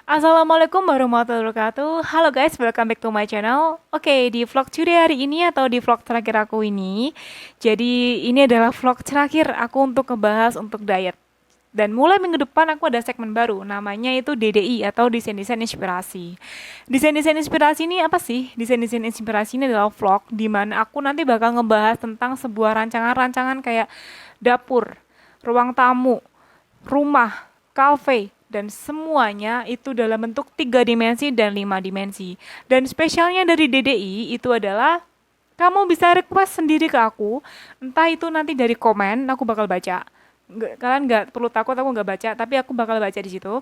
Assalamualaikum warahmatullahi wabarakatuh. Halo guys, welcome back to my channel. Oke, di vlog today hari ini atau di vlog terakhir aku ini, jadi ini adalah vlog terakhir aku untuk ngebahas untuk diet. Dan mulai minggu depan aku ada segmen baru, namanya itu DDI atau Desain-Desain Inspirasi. Desain-Desain Inspirasi ini apa sih? Desain-Desain Inspirasi ini adalah vlog di mana aku nanti bakal ngebahas tentang sebuah rancangan-rancangan kayak dapur, ruang tamu, rumah, kafe, dan semuanya itu dalam bentuk 3 dimensi dan 5 dimensi. Dan spesialnya dari DDI itu adalah kamu bisa request sendiri ke aku, entah itu nanti dari komen, aku bakal baca. Kalian nggak perlu takut aku nggak baca, tapi aku bakal baca di situ.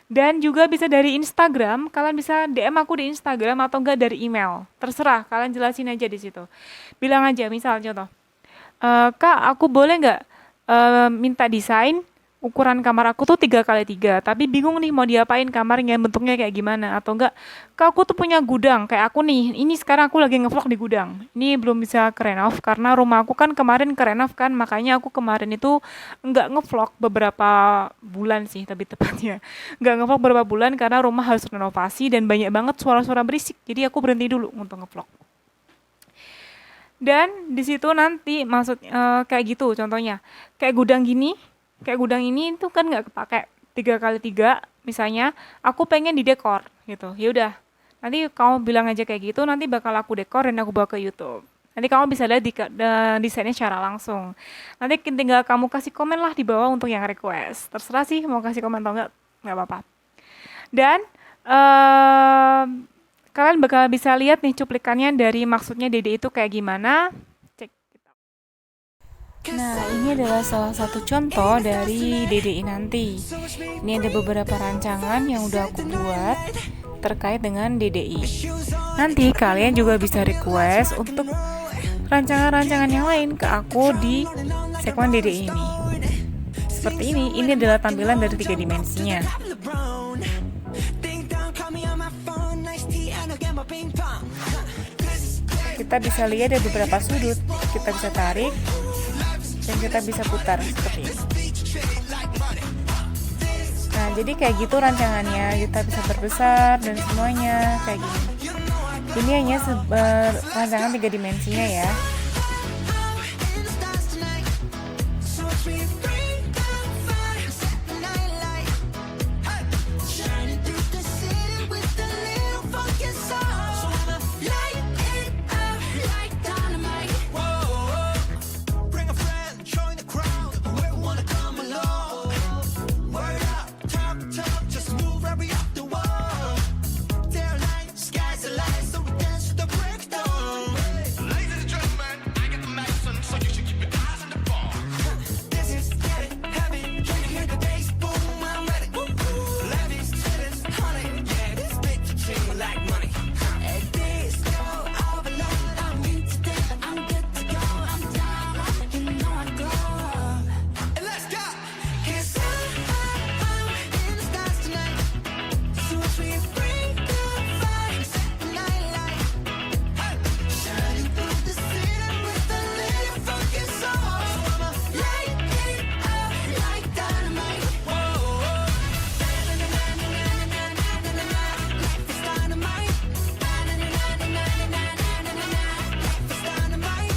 Dan juga bisa dari Instagram, kalian bisa DM aku di Instagram atau enggak dari email. Terserah, kalian jelasin aja di situ. Bilang aja, misal contoh, Kak, aku boleh nggak minta desain ukuran kamar aku tuh 3 kali 3, tapi bingung nih mau diapain kamarnya, bentuknya kayak gimana, atau enggak, Kak, aku tuh punya gudang, kayak aku nih, ini sekarang aku lagi ngevlog di gudang, ini belum bisa kerenov, karena rumah aku kan kemarin kerenov kan, makanya aku kemarin itu enggak ngevlog beberapa bulan sih, tapi tepatnya, enggak ngevlog beberapa bulan, karena rumah harus renovasi, dan banyak banget suara-suara berisik, jadi aku berhenti dulu untuk ngevlog. Dan di situ nanti maksud kayak gitu contohnya. Kayak gudang ini tuh kan nggak kepake 3 kali 3 misalnya. Aku pengen di dekor gitu. Ya udah. Nanti kamu bilang aja kayak gitu. Nanti bakal aku dekor dan aku bawa ke YouTube. Nanti kamu bisa lihat desainnya secara langsung. Nanti tinggal kamu kasih komen lah di bawah untuk yang request. Terserah sih mau kasih komen atau nggak apa-apa. Dan kalian bakal bisa lihat nih cuplikannya dari maksudnya Dede itu kayak gimana. Cek. Nah, ini adalah salah satu contoh dari DDI nanti. Ini ada beberapa rancangan yang udah aku buat terkait dengan DDI. Nanti kalian juga bisa request untuk rancangan-rancangan yang lain ke aku di segmen DDI ini. Seperti ini adalah tampilan dari 3 dimensinya. Kita bisa lihat ada beberapa sudut, kita bisa tarik dan kita bisa putar seperti ini. Nah, jadi kayak gitu rancangannya, kita bisa perbesar dan semuanya kayak gini. Ini hanya rancangan 3 dimensinya ya.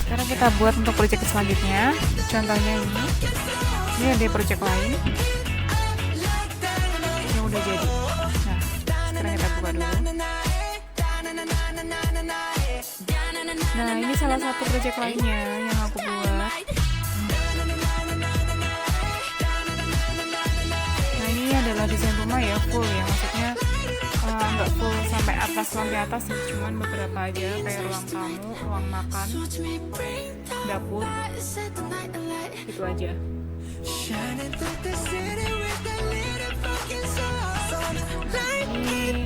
Sekarang kita buat untuk project selanjutnya. Contohnya ini ada project lain yang udah jadi. Nah, sekarang kita buka dulu. Nah, ini salah satu project lainnya yang aku buat. Nah, ini adalah desain rumah ya, full ya, maksudnya nggak full sampai lantai atas sih, cuman beberapa aja kayak ruang tamu, ruang makan, dapur, itu aja. Ini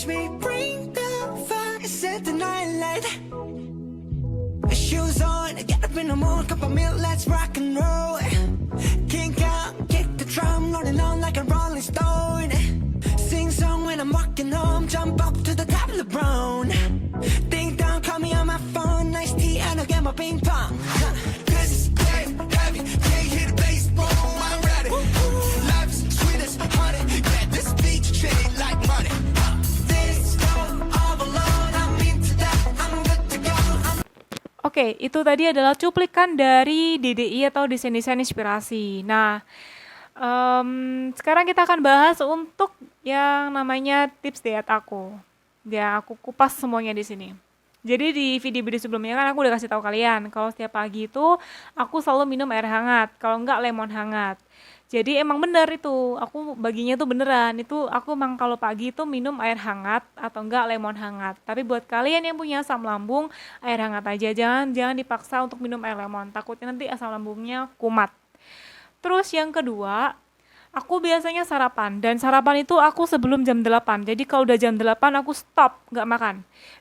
Watch me bring the fire, set the night light. Shoes on, get up in the morning, cup of milk, let's rock and roll. Kink out, kick the drum, rolling on like a rolling stone. Sing song when I'm walking home, jump up to the top of the brown. Ding dong, call me on my phone, nice tea, and I'll get my ping pong. This is dead heavy, can't hear the bass, boom, I'm ready. Life's sweet as honey, yeah, this beach chain like money. This go all alone, I'm into that, I'm good to go. Oke, itu tadi adalah cuplikan dari DDI atau desain-desain inspirasi. Nah, sekarang kita akan bahas untuk yang namanya tips diet aku. Ya, aku kupas semuanya di sini. Jadi di video-video sebelumnya kan aku udah kasih tahu kalian kalau setiap pagi itu aku selalu minum air hangat, kalau enggak lemon hangat. Jadi emang bener itu, aku baginya tuh beneran, itu aku emang kalau pagi itu minum air hangat atau enggak lemon hangat. Tapi buat kalian yang punya asam lambung, air hangat aja, jangan dipaksa untuk minum air lemon, takutnya nanti asam lambungnya kumat. Terus yang kedua, aku biasanya sarapan, dan sarapan itu aku sebelum jam 8. Jadi kalau udah jam 8 aku stop, nggak makan.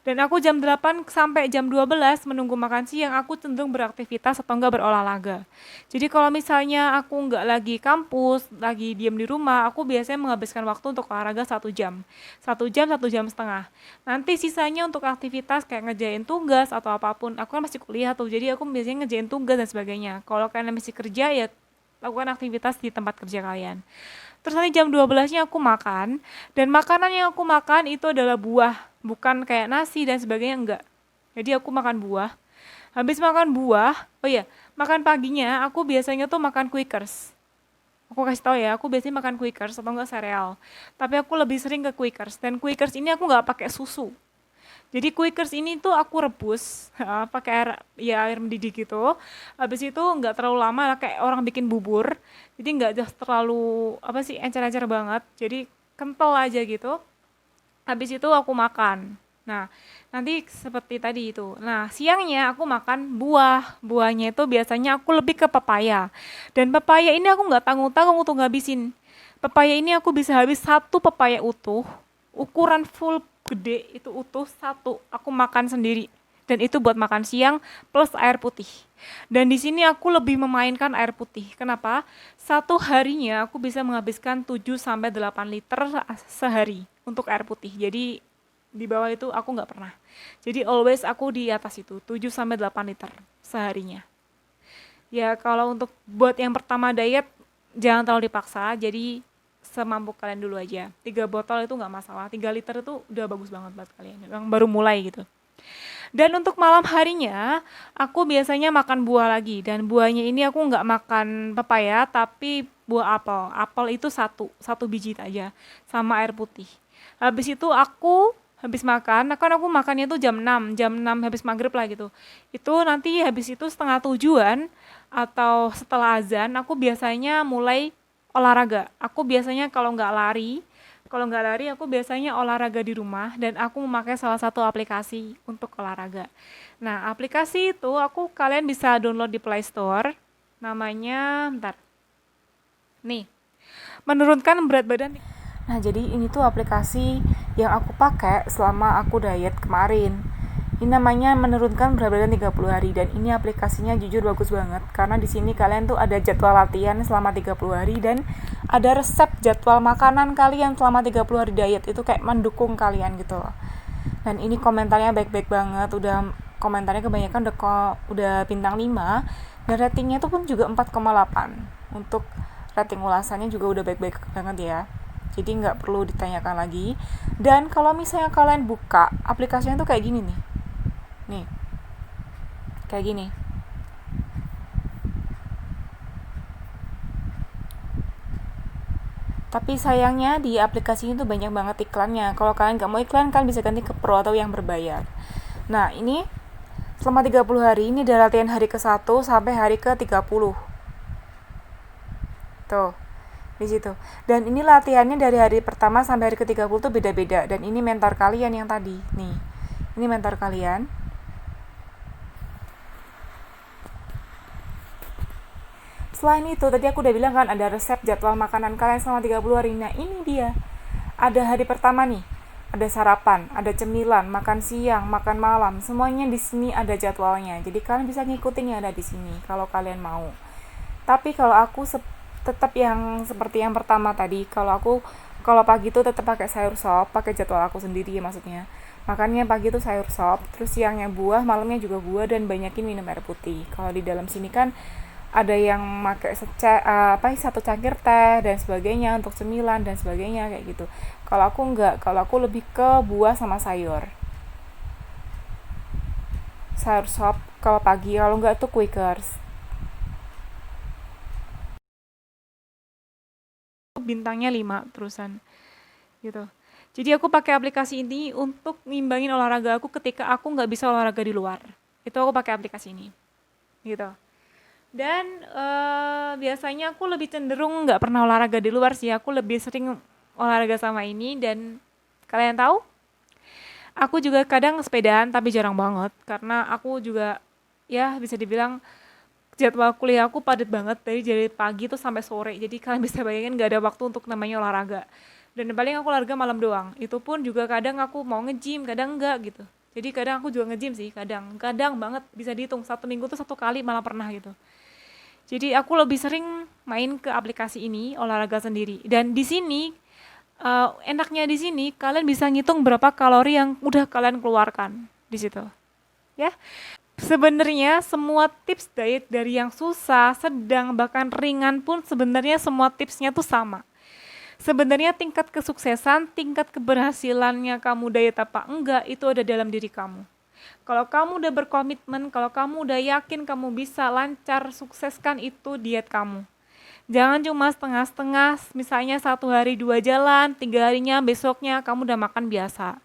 Dan aku jam 8 sampai jam 12 menunggu makan siang, aku cenderung beraktivitas atau enggak berolahraga. Jadi kalau misalnya aku nggak lagi kampus, lagi diem di rumah, aku biasanya menghabiskan waktu untuk olahraga 1 jam. 1 jam, 1 jam setengah. Nanti sisanya untuk aktivitas kayak ngerjain tugas atau apapun. Aku kan masih kuliah tuh, jadi aku biasanya ngerjain tugas dan sebagainya. Kalau kalian masih kerja ya lakukan aktivitas di tempat kerja kalian. Terus nanti jam 12-nya aku makan, dan makanan yang aku makan itu adalah buah, bukan kayak nasi dan sebagainya, enggak. Jadi aku makan buah. Habis makan buah, makan paginya aku biasanya tuh makan Quakers. Aku kasih tau ya, aku biasanya makan Quakers atau enggak sereal. Tapi aku lebih sering ke Quakers, dan Quakers ini aku nggak pakai susu. Jadi Quakers ini tuh aku rebus pakai air mendidih gitu. Habis itu nggak terlalu lama kayak orang bikin bubur. Jadi nggak terlalu encer-encer banget. Jadi kental aja gitu. Habis itu aku makan. Nah, nanti seperti tadi itu. Nah, siangnya aku makan buah. Buahnya itu biasanya aku lebih ke pepaya. Dan pepaya ini aku nggak tanggung-tanggung untuk ngabisin. Pepaya ini aku bisa habis 1 pepaya utuh. Ukuran full gede itu utuh 1, aku makan sendiri, dan itu buat makan siang plus air putih. Dan di sini aku lebih memainkan air putih. Kenapa? 1 harinya aku bisa menghabiskan 7-8 liter sehari untuk air putih. Jadi di bawah itu aku nggak pernah. Jadi always aku di atas itu 7-8 liter seharinya. Ya kalau untuk buat yang pertama diet jangan terlalu dipaksa. Jadi semampu kalian dulu aja. 3 botol itu nggak masalah. 3 liter itu udah bagus banget buat kalian yang baru mulai gitu. Dan untuk malam harinya, aku biasanya makan buah lagi. Dan buahnya ini aku nggak makan pepaya, tapi buah apel. Apel itu satu biji aja, sama air putih. Habis itu aku habis makan, aku makannya tuh jam 6 habis maghrib lah gitu. Itu nanti habis itu setengah 7-an atau setelah azan, aku biasanya mulai olahraga. Aku biasanya kalau nggak lari aku biasanya olahraga di rumah, dan aku memakai salah satu aplikasi untuk olahraga. Nah, aplikasi itu kalian bisa download di Play Store. Namanya, menurunkan berat badan. Nah, jadi ini tuh aplikasi yang aku pakai selama aku diet kemarin. Ini namanya menurunkan berat badan 30 hari, dan ini aplikasinya jujur bagus banget karena di sini kalian tuh ada jadwal latihan selama 30 hari dan ada resep jadwal makanan kalian selama 30 hari diet. Itu kayak mendukung kalian gitu loh. Dan ini komentarnya baik-baik banget, komentarnya kebanyakan udah bintang 5, dan ratingnya tuh pun juga 4,8. Untuk rating ulasannya juga udah baik-baik banget ya. Jadi nggak perlu ditanyakan lagi. Dan kalau misalnya kalian buka aplikasinya tuh kayak gini nih. Kayak gini. Tapi sayangnya di aplikasi itu banyak banget iklannya. Kalau kalian nggak mau iklan, kalian bisa ganti ke pro atau yang berbayar. Nah, ini selama 30 hari ini ada latihan hari ke-1 sampai hari ke-30. Tuh, di situ. Dan ini latihannya dari hari pertama sampai hari ke-30 tuh beda-beda. Dan ini mentor kalian yang tadi. Nih, ini mentor kalian. Selain itu, tadi aku udah bilang kan ada resep jadwal makanan kalian selama 30 hari. Nah, ini dia. Ada hari pertama nih. ada sarapan, ada cemilan, makan siang, makan malam, semuanya di sini ada jadwalnya. Jadi kalian bisa ngikutin yang ada di sini kalau kalian mau. Tapi kalau aku tetap yang seperti yang pertama tadi, kalau pagi itu tetap pakai sayur sop, pakai jadwal aku sendiri ya maksudnya. Makannya pagi itu sayur sop, terus siangnya buah, malamnya juga buah dan banyakin minum air putih. Kalau di dalam sini kan ada yang pakai satu cangkir teh dan sebagainya untuk cemilan dan sebagainya kayak gitu. Kalau aku enggak, kalau aku lebih ke buah sama sayur. Sayur sop kalau pagi, kalau enggak tuh Quakers. Bintangnya 5 terusan gitu. Jadi aku pakai aplikasi ini untuk ngimbangin olahraga aku ketika aku nggak bisa olahraga di luar. Itu aku pakai aplikasi ini gitu. Dan biasanya aku lebih cenderung nggak pernah olahraga di luar sih. Aku lebih sering olahraga sama ini. Dan kalian tahu, aku juga kadang sepedaan tapi jarang banget. Karena aku juga ya bisa dibilang jadwal kuliah aku padat banget dari pagi tuh sampai sore. Jadi kalian bisa bayangin nggak ada waktu untuk namanya olahraga. Dan paling aku olahraga malam doang. Itu pun juga kadang aku mau nge-gym, kadang enggak gitu. Jadi kadang aku juga nge-gym sih, kadang banget bisa dihitung 1 minggu tuh 1 kali malah pernah gitu. Jadi aku lebih sering main ke aplikasi ini, olahraga sendiri. Dan di sini enaknya di sini kalian bisa ngitung berapa kalori yang udah kalian keluarkan di situ. Ya. Sebenarnya semua tips diet dari yang susah, sedang, bahkan ringan pun sebenarnya semua tipsnya tuh sama. Sebenarnya tingkat kesuksesan, tingkat keberhasilannya kamu diet apa enggak, itu ada dalam diri kamu. Kalau kamu udah berkomitmen, kalau kamu udah yakin kamu bisa lancar, sukseskan itu diet kamu. Jangan cuma setengah-setengah, misalnya 1 hari 2 jalan, 3 harinya besoknya kamu udah makan biasa.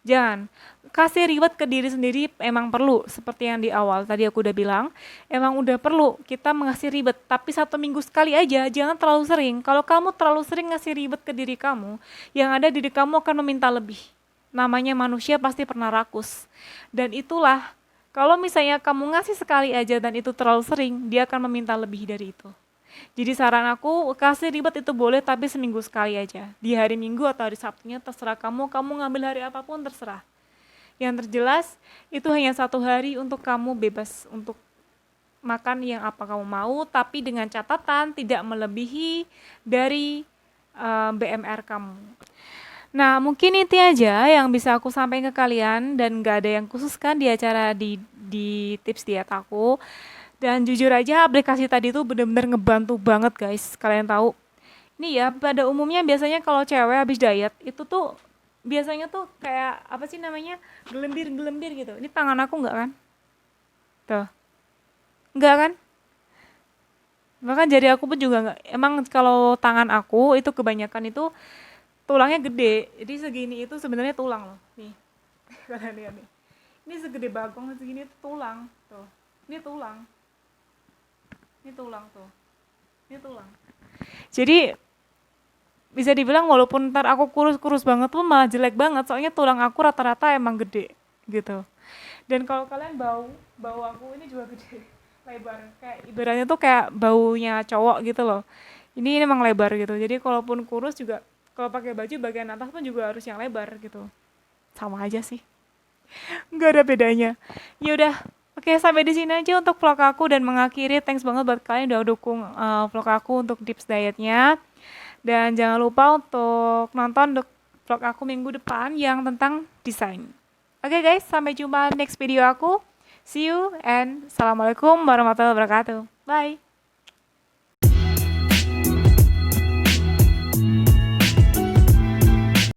Jangan. Kasih reward ke diri sendiri emang perlu, seperti yang di awal tadi aku udah bilang, emang udah perlu kita mengasih reward, tapi 1 minggu sekali aja, jangan terlalu sering. Kalau kamu terlalu sering ngasih reward ke diri kamu, yang ada diri kamu akan meminta lebih. Namanya manusia pasti pernah rakus. Dan itulah, kalau misalnya kamu ngasih sekali aja dan itu terlalu sering, dia akan meminta lebih dari itu. Jadi saran aku, kasih ribet itu boleh tapi seminggu sekali aja. Di hari Minggu atau hari Sabtunya terserah kamu ngambil hari apapun terserah. Yang terjelas, itu hanya 1 hari untuk kamu bebas untuk makan yang apa kamu mau, tapi dengan catatan tidak melebihi dari BMR kamu. Nah, mungkin itu aja yang bisa aku sampaikan ke kalian dan gak ada yang khusus kan di acara di tips diet aku. Dan jujur aja aplikasi tadi tuh bener-bener ngebantu banget guys. Kalian tahu. Ini ya pada umumnya biasanya kalau cewek habis diet itu tuh biasanya tuh kayak apa sih namanya? Gelembir-gelembir gitu. Ini tangan aku enggak kan? Tuh. Enggak kan? Bahkan jari aku pun juga enggak. Emang kalau tangan aku itu kebanyakan itu tulangnya gede. Jadi segini itu sebenarnya tulang loh. Nih. Kalian lihat nih. Ini segede bagong segini itu tulang. Tuh. Ini tulang. Ini tulang tuh. Ini tulang. Jadi bisa dibilang walaupun ntar aku kurus-kurus banget pun malah jelek banget. Soalnya tulang aku rata-rata emang gede gitu. Dan kalau kalian bau aku ini juga gede, lebar. Kayak ibaratnya tuh kayak baunya cowok gitu loh. Ini emang lebar gitu. Jadi kalaupun kurus juga kalau pakai baju bagian atas pun juga harus yang lebar gitu. Sama aja sih. Nggak ada bedanya. Ya udah. Oke, sampai di sini aja untuk vlog aku dan mengakhiri. Thanks banget buat kalian udah dukung vlog aku untuk tips dietnya. Dan jangan lupa untuk nonton vlog aku minggu depan yang tentang desain. Oke guys, sampai jumpa next video aku. See you and assalamualaikum warahmatullahi wabarakatuh. Bye.